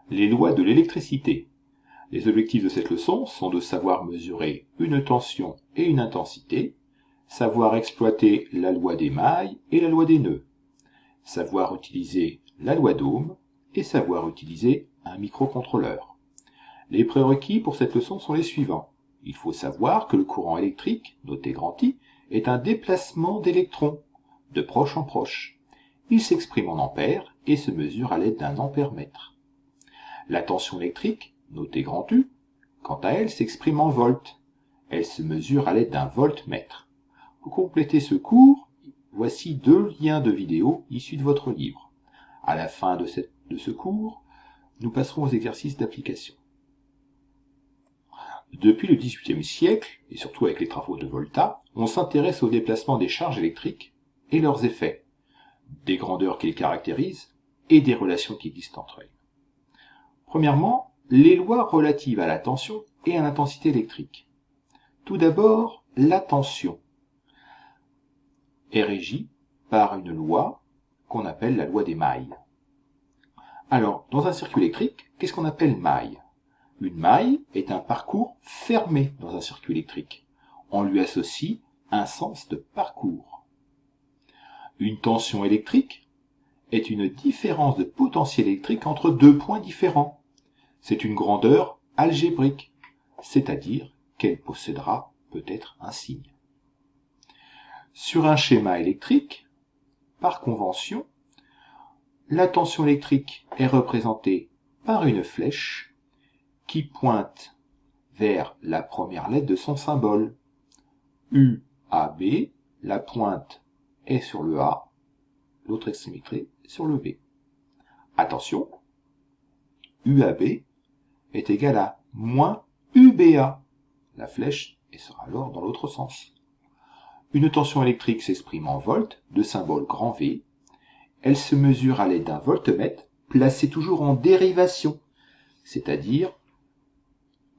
Les lois de l'électricité. Les objectifs de cette leçon sont de savoir mesurer une tension et une intensité, savoir exploiter la loi des mailles et la loi des nœuds, savoir utiliser la loi d'Ohm et savoir utiliser un microcontrôleur. Les prérequis pour cette leçon sont les suivants. Il faut savoir que le courant électrique, noté grand I, est un déplacement d'électrons, de proche en proche. Il s'exprime en ampères et se mesure à l'aide d'un ampère-mètre. La tension électrique, notée grand U, quant à elle, s'exprime en volts. Elle se mesure à l'aide d'un voltmètre. Pour compléter ce cours, voici 2 liens de vidéo issus de votre livre. À la fin de ce cours, nous passerons aux exercices d'application. Depuis le XVIIIe siècle, et surtout avec les travaux de Volta, on s'intéresse au déplacement des charges électriques et leurs effets, des grandeurs qui les caractérisent et des relations qui existent entre elles. Premièrement, les lois relatives à la tension et à l'intensité électrique. Tout d'abord, la tension est régie par une loi qu'on appelle la loi des mailles. Alors, dans un circuit électrique, qu'est-ce qu'on appelle maille? Une maille est un parcours fermé dans un circuit électrique. On lui associe un sens de parcours. Une tension électrique est une différence de potentiel électrique entre 2 points différents. C'est une grandeur algébrique, c'est-à-dire qu'elle possédera peut-être un signe. Sur un schéma électrique, par convention, la tension électrique est représentée par une flèche qui pointe vers la première lettre de son symbole. UAB, la pointe est sur le A, l'autre extrémité sur le B. Attention, UAB est égal à moins UBA. La flèche sera alors dans l'autre sens. Une tension électrique s'exprime en volts, de symbole grand V. Elle se mesure à l'aide d'un voltmètre, placé toujours en dérivation, c'est-à-dire,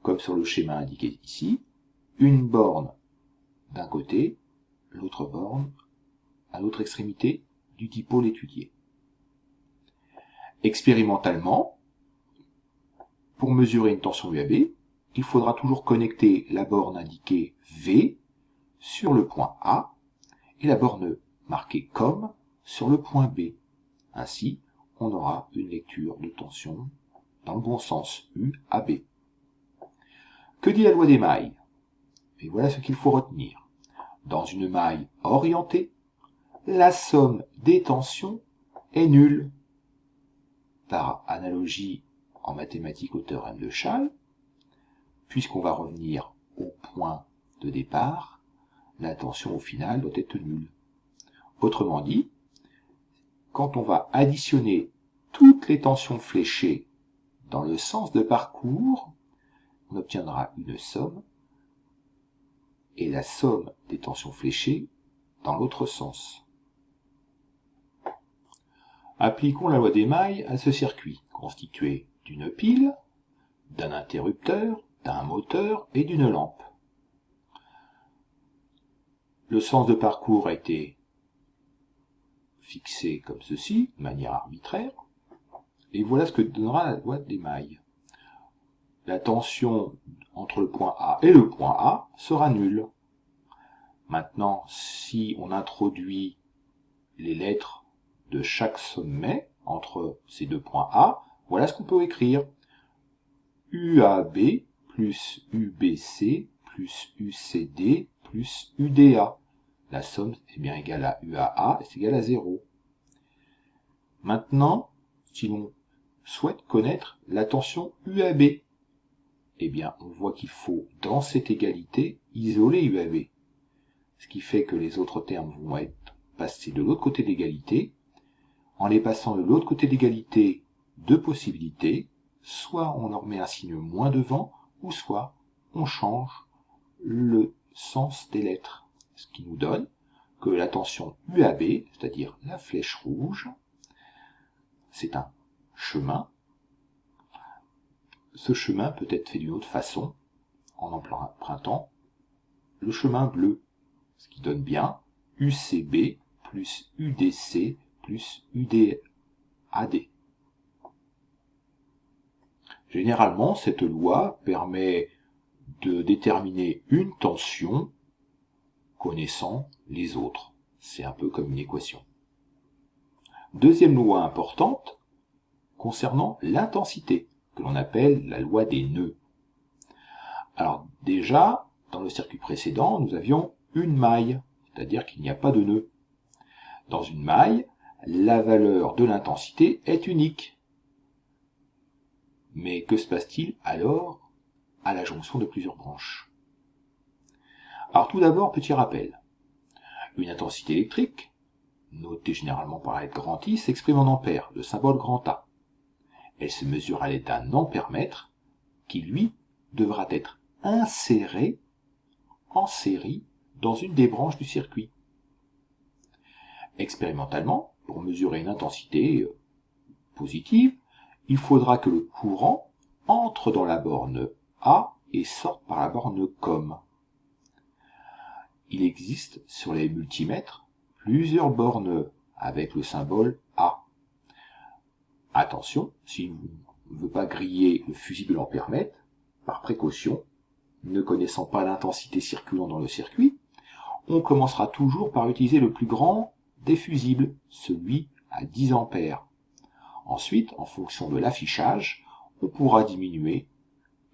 comme sur le schéma indiqué ici, une borne d'un côté, l'autre borne à l'autre extrémité du dipôle étudié. Expérimentalement, pour mesurer une tension UAB, il faudra toujours connecter la borne indiquée V sur le point A et la borne marquée comme sur le point B. Ainsi, on aura une lecture de tension dans le bon sens, UAB. Que dit la loi des mailles? Et voilà ce qu'il faut retenir. Dans une maille orientée, la somme des tensions est nulle. Par analogie en mathématiques au théorème de Chasles, puisqu'on va revenir au point de départ, la tension au final doit être nulle. Autrement dit, quand on va additionner toutes les tensions fléchées dans le sens de parcours, on obtiendra une somme, et la somme des tensions fléchées dans l'autre sens. Appliquons la loi des mailles à ce circuit, constitué d'une pile, d'un interrupteur, d'un moteur et d'une lampe. Le sens de parcours a été fixé comme ceci, de manière arbitraire, et voilà ce que donnera la loi des mailles. La tension entre le point A et le point A sera nulle. Maintenant, si on introduit les lettres de chaque sommet entre ces 2 points A, voilà ce qu'on peut écrire. UAB plus UBC plus UCD plus UDA. La somme est bien égale à UAA et c'est égal à 0. Maintenant, si l'on souhaite connaître la tension UAB, eh bien, on voit qu'il faut, dans cette égalité, isoler UAB. Ce qui fait que les autres termes vont être passés de l'autre côté de l'égalité. En les passant de l'autre côté de l'égalité, 2 possibilités. Soit on en remet un signe moins devant, ou soit on change le sens des lettres. Ce qui nous donne que la tension UAB, c'est-à-dire la flèche rouge, c'est un chemin. Ce chemin peut être fait d'une autre façon, en empruntant le chemin bleu, ce qui donne bien UCB plus UDC plus UDAD. Généralement, cette loi permet de déterminer une tension connaissant les autres. C'est un peu comme une équation. Deuxième loi importante concernant l'intensité, que l'on appelle la loi des nœuds. Alors déjà, dans le circuit précédent, nous avions une maille, c'est-à-dire qu'il n'y a pas de nœud. Dans une maille, la valeur de l'intensité est unique. Mais que se passe-t-il alors à la jonction de plusieurs branches? Alors tout d'abord, petit rappel. Une intensité électrique, notée généralement par la lettre grand I, s'exprime en ampères, le symbole grand A. Elle se mesure à l'aide d'un ampèremètre qui, lui, devra être inséré en série dans une des branches du circuit. Expérimentalement, pour mesurer une intensité positive, il faudra que le courant entre dans la borne A et sorte par la borne COM. Il existe sur les multimètres plusieurs bornes avec le symbole A. Attention, si on ne veut pas griller le fusible de l'ampèremètre, par précaution, ne connaissant pas l'intensité circulant dans le circuit, on commencera toujours par utiliser le plus grand des fusibles, celui à 10 ampères. Ensuite, en fonction de l'affichage, on pourra diminuer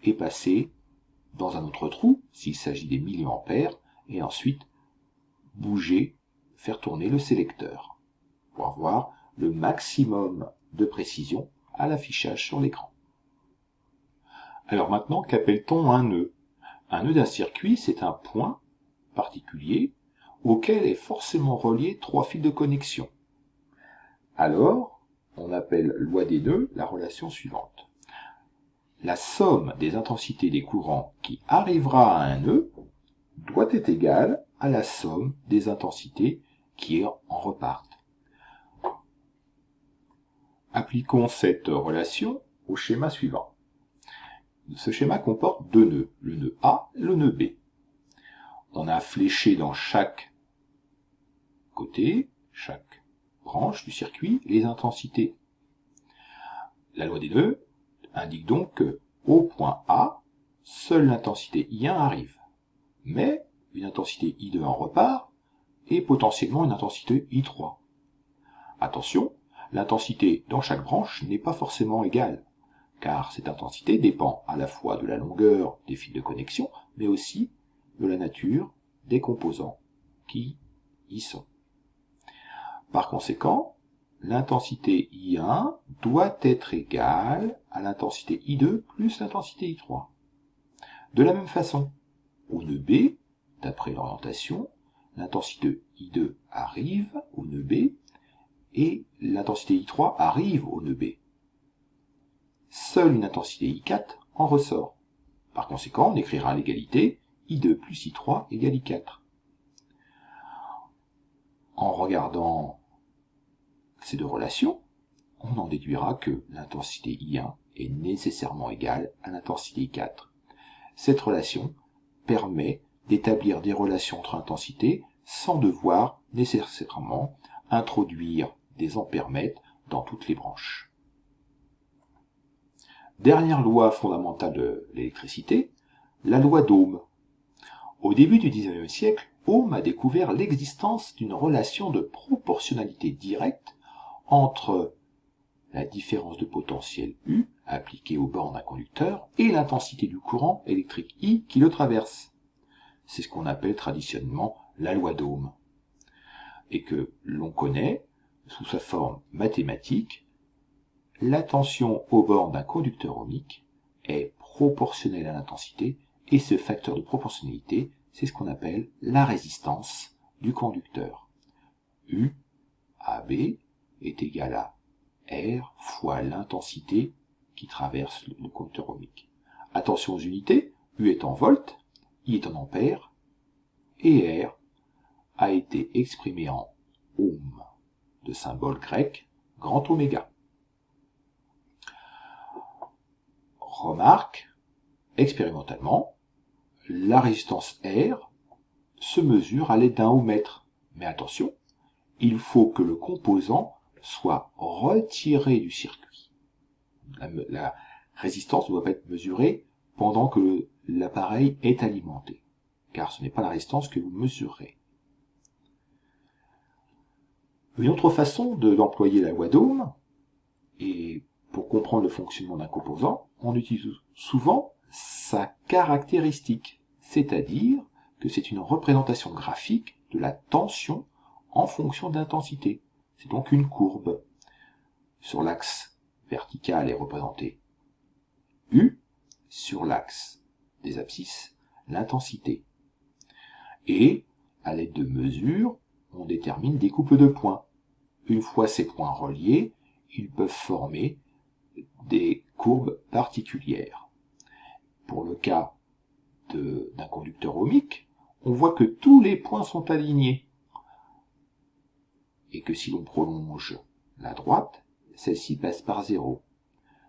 et passer dans un autre trou, s'il s'agit des milliampères, et ensuite bouger, faire tourner le sélecteur, pour avoir le maximum de précision à l'affichage sur l'écran. Alors maintenant, qu'appelle-t-on un nœud? Un nœud d'un circuit, c'est un point particulier auquel est forcément relié trois fils de connexion. Alors, on appelle loi des nœuds la relation suivante. La somme des intensités des courants qui arrivera à un nœud doit être égale à la somme des intensités qui en repartent. Appliquons cette relation au schéma suivant. Ce schéma comporte deux nœuds, le nœud A et le nœud B. On a fléché dans chaque côté, chaque branche du circuit, les intensités. La loi des nœuds indique donc qu'au point A, seule l'intensité I1 arrive. Mais une intensité I2 en repart et potentiellement une intensité I3. Attention, l'intensité dans chaque branche n'est pas forcément égale, car cette intensité dépend à la fois de la longueur des fils de connexion, mais aussi de la nature des composants qui y sont. Par conséquent, l'intensité I1 doit être égale à l'intensité I2 plus l'intensité I3. De la même façon, au nœud B, d'après l'orientation, l'intensité I2 arrive au nœud B et l'intensité I3 arrive au nœud B. Seule une intensité I4 en ressort. Par conséquent, on écrira à l'égalité I2 plus I3 égale I4. En regardant ces deux relations, on en déduira que l'intensité I1 est nécessairement égale à l'intensité I4. Cette relation permet d'établir des relations entre intensités sans devoir nécessairement introduire des ampèremètres dans toutes les branches. Dernière loi fondamentale de l'électricité, la loi d'Ohm. Au début du XIXe siècle, Ohm a découvert l'existence d'une relation de proportionnalité directe entre la différence de potentiel U appliquée aux bornes d'un conducteur et l'intensité du courant électrique I qui le traverse. C'est ce qu'on appelle traditionnellement la loi d'Ohm, et que l'on connaît sous sa forme mathématique. La tension aux bornes d'un conducteur ohmique est proportionnelle à l'intensité, et ce facteur de proportionnalité, c'est ce qu'on appelle la résistance du conducteur. U, AB, est égal à R fois l'intensité qui traverse le conducteur ohmique. Attention aux unités, U est en volts, I est en ampères, et R a été exprimé en ohm, de symbole grec, grand oméga. Remarque, expérimentalement, la résistance R se mesure à l'aide d'un ohmmètre. Mais attention, il faut que le composant soit retiré du circuit. La résistance ne doit pas être mesurée pendant que l'appareil est alimenté, car ce n'est pas la résistance que vous mesurez. Une autre façon d'employer la loi d'Ohm, et pour comprendre le fonctionnement d'un composant, on utilise souvent sa caractéristique, c'est-à-dire que c'est une représentation graphique de la tension en fonction de l'intensité. C'est donc une courbe. Sur l'axe vertical est représenté U, sur l'axe des abscisses, l'intensité. Et, à l'aide de mesures, on détermine des couples de points. Une fois ces points reliés, ils peuvent former des courbes particulières. Pour le cas d'un conducteur ohmique, on voit que tous les points sont alignés. Et que si l'on prolonge la droite, celle-ci passe par 0.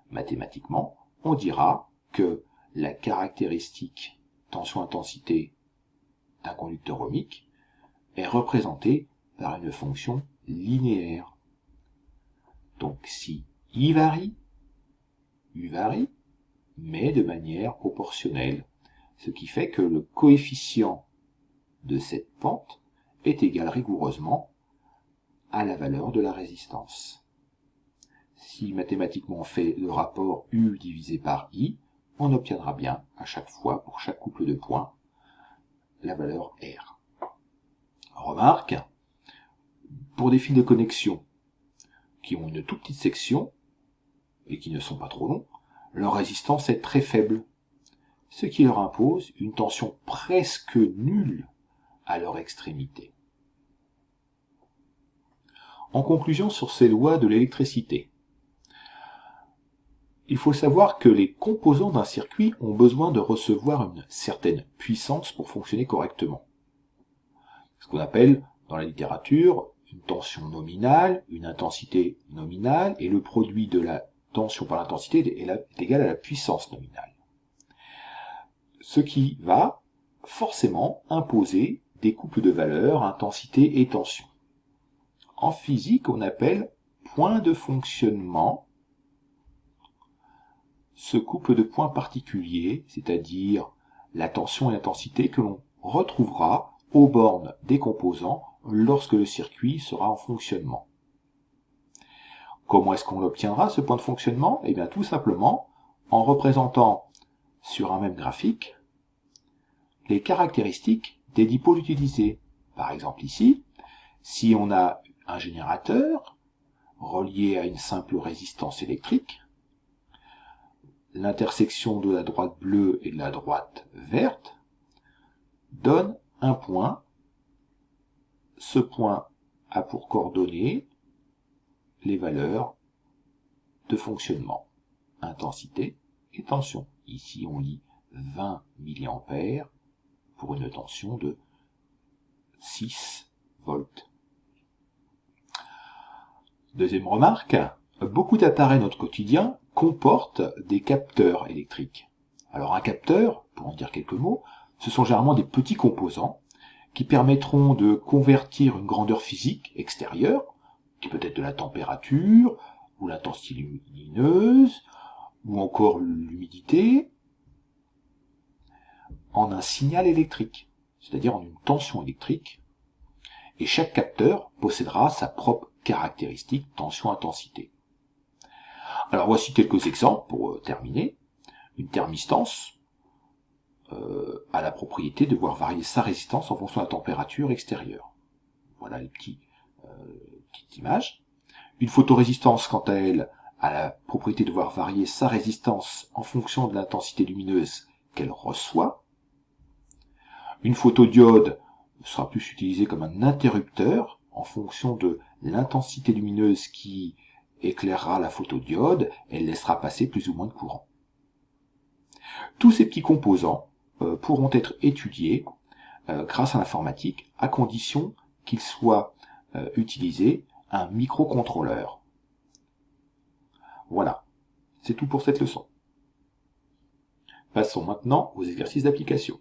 Mathématiquement, on dira que la caractéristique tension-intensité d'un conducteur ohmique est représentée par une fonction linéaire. Donc si I varie, U varie, mais de manière proportionnelle, ce qui fait que le coefficient de cette pente est égal rigoureusement à la valeur de la résistance. Si mathématiquement on fait le rapport U divisé par I, on obtiendra bien à chaque fois, pour chaque couple de points, la valeur R. Remarque, pour des fils de connexion qui ont une toute petite section et qui ne sont pas trop longs, leur résistance est très faible, ce qui leur impose une tension presque nulle à leur extrémité. En conclusion sur ces lois de l'électricité, il faut savoir que les composants d'un circuit ont besoin de recevoir une certaine puissance pour fonctionner correctement. Ce qu'on appelle dans la littérature une tension nominale, une intensité nominale, et le produit de la tension par l'intensité est égal à la puissance nominale. Ce qui va forcément imposer des couples de valeurs, intensité et tension. En physique, on appelle point de fonctionnement ce couple de points particuliers, c'est-à-dire la tension et l'intensité que l'on retrouvera aux bornes des composants lorsque le circuit sera en fonctionnement. Comment est-ce qu'on l'obtiendra, ce point de fonctionnement? Eh bien, tout simplement en représentant sur un même graphique les caractéristiques des dipôles utilisés. Par exemple ici, si on a un générateur relié à une simple résistance électrique, l'intersection de la droite bleue et de la droite verte donne un point. Ce point a pour coordonnées les valeurs de fonctionnement, intensité et tension. Ici, on lit 20 mA pour une tension de 6 volts. Deuxième remarque, beaucoup d'appareils de notre quotidien comportent des capteurs électriques. Alors un capteur, pour en dire quelques mots, ce sont généralement des petits composants qui permettront de convertir une grandeur physique extérieure, qui peut être de la température, ou l'intensité lumineuse, ou encore l'humidité, en un signal électrique, c'est-à-dire en une tension électrique, et chaque capteur possédera sa propre caractéristique tension-intensité. Alors voici quelques exemples pour terminer. Une thermistance a la propriété de voir varier sa résistance en fonction de la température extérieure. Voilà les petites images. Une photorésistance, quant à elle, a la propriété de voir varier sa résistance en fonction de l'intensité lumineuse qu'elle reçoit. Une photodiode sera plus utilisée comme un interrupteur en fonction de l'intensité lumineuse qui éclairera la photodiode, elle laissera passer plus ou moins de courant. Tous ces petits composants pourront être étudiés grâce à l'informatique, à condition qu'il soit utilisé un microcontrôleur. Voilà, c'est tout pour cette leçon. Passons maintenant aux exercices d'application.